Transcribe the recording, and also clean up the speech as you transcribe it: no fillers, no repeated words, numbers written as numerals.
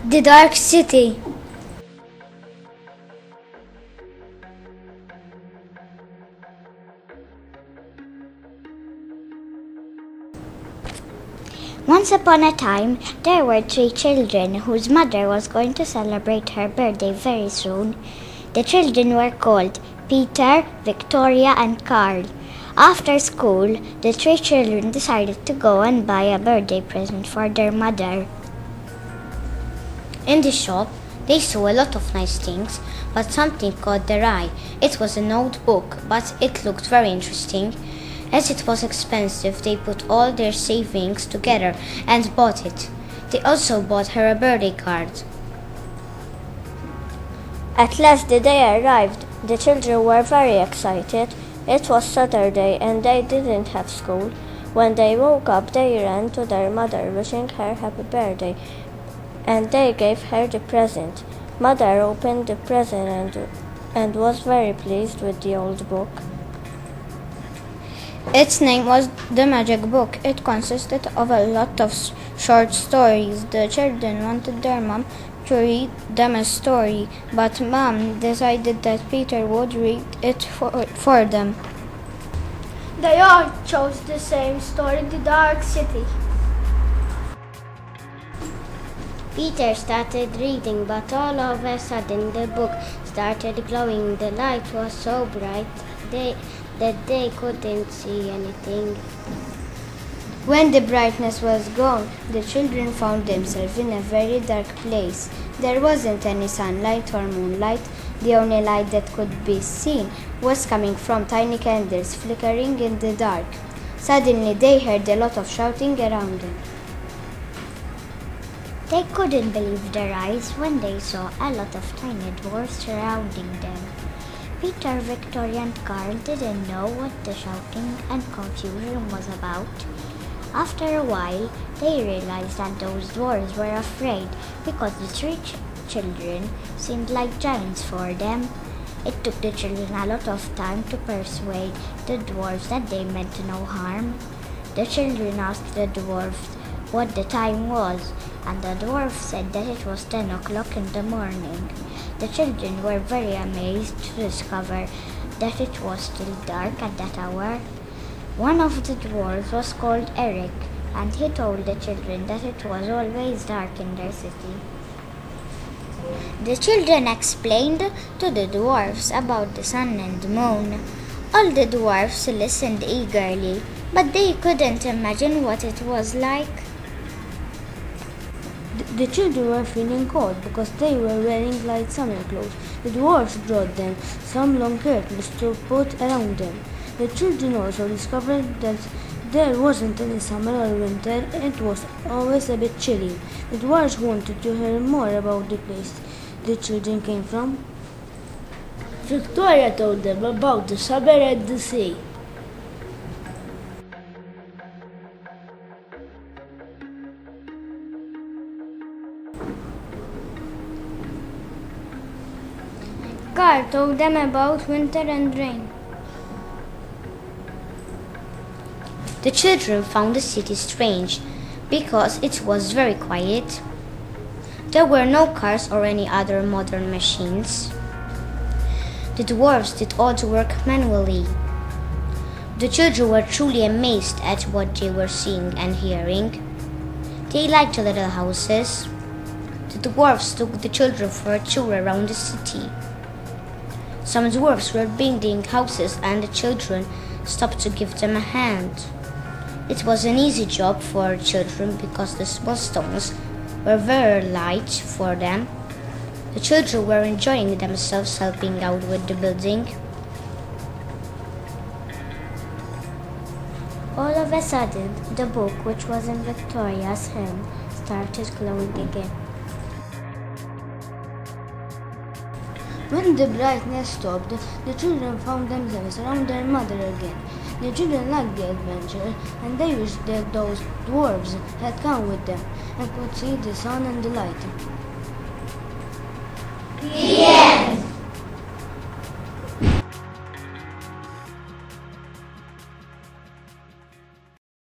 The Dark City. Once upon a time, there were 3 children whose mother was going to celebrate her birthday very soon. The children were called Peter, Victoria, and Carl. After school, the 3 children decided to go and buy a birthday present for their mother. In the shop, they saw a lot of nice things, but something caught their eye. It was an old book, but it looked very interesting. As it was expensive, they put all their savings together and bought it. They also bought her a birthday card. At last the day arrived. The children were very excited. It was Saturday and they didn't have school. When they woke up, they ran to their mother, wishing her happy birthday, and they gave her the present. Mother opened the present and was very pleased with the old book. Its name was The Magic Book. It consisted of a lot of short stories. The children wanted their mom to read them a story, but Mom decided that Peter would read it for them. They all chose the same story, The Dark City. Peter started reading, but all of a sudden the book started glowing. The light was so bright that they couldn't see anything. When the brightness was gone, the children found themselves in a very dark place. There wasn't any sunlight or moonlight. The only light that could be seen was coming from tiny candles flickering in the dark. Suddenly they heard a lot of shouting around them. They couldn't believe their eyes when they saw a lot of tiny dwarfs surrounding them. Peter, Victoria, and Carl didn't know what the shouting and confusion was about. After a while, they realized that those dwarfs were afraid because the 3 children seemed like giants for them. It took the children a lot of time to persuade the dwarfs that they meant no harm. The children asked the dwarfs what the time was, and the dwarf said that it was 10 o'clock in the morning. The children were very amazed to discover that it was still dark at that hour. One of the dwarves was called Eric, and he told the children that it was always dark in their city. The children explained to the dwarfs about the sun and moon. All the dwarfs listened eagerly, but they couldn't imagine what it was like. The children were feeling cold because they were wearing light summer clothes. The dwarfs brought them some long curtains to put around them. The children also discovered that there wasn't any summer or winter, it was always a bit chilly. The dwarfs wanted to hear more about the place the children came from. Victoria told them about the summer and the sea. Carl told them about winter and rain. The children found the city strange because it was very quiet. There were no cars or any other modern machines. The dwarfs did all the work manually. The children were truly amazed at what they were seeing and hearing. They liked the little houses. The dwarfs took the children for a tour around the city. Some dwarfs were building houses and the children stopped to give them a hand. It was an easy job for children because the small stones were very light for them. The children were enjoying themselves helping out with the building. All of a sudden, the book, which was in Victoria's hand, started glowing again. When the brightness stopped, the children found themselves around their mother again. The children liked the adventure, and they wished that those dwarves had come with them and could see the sun and the light. The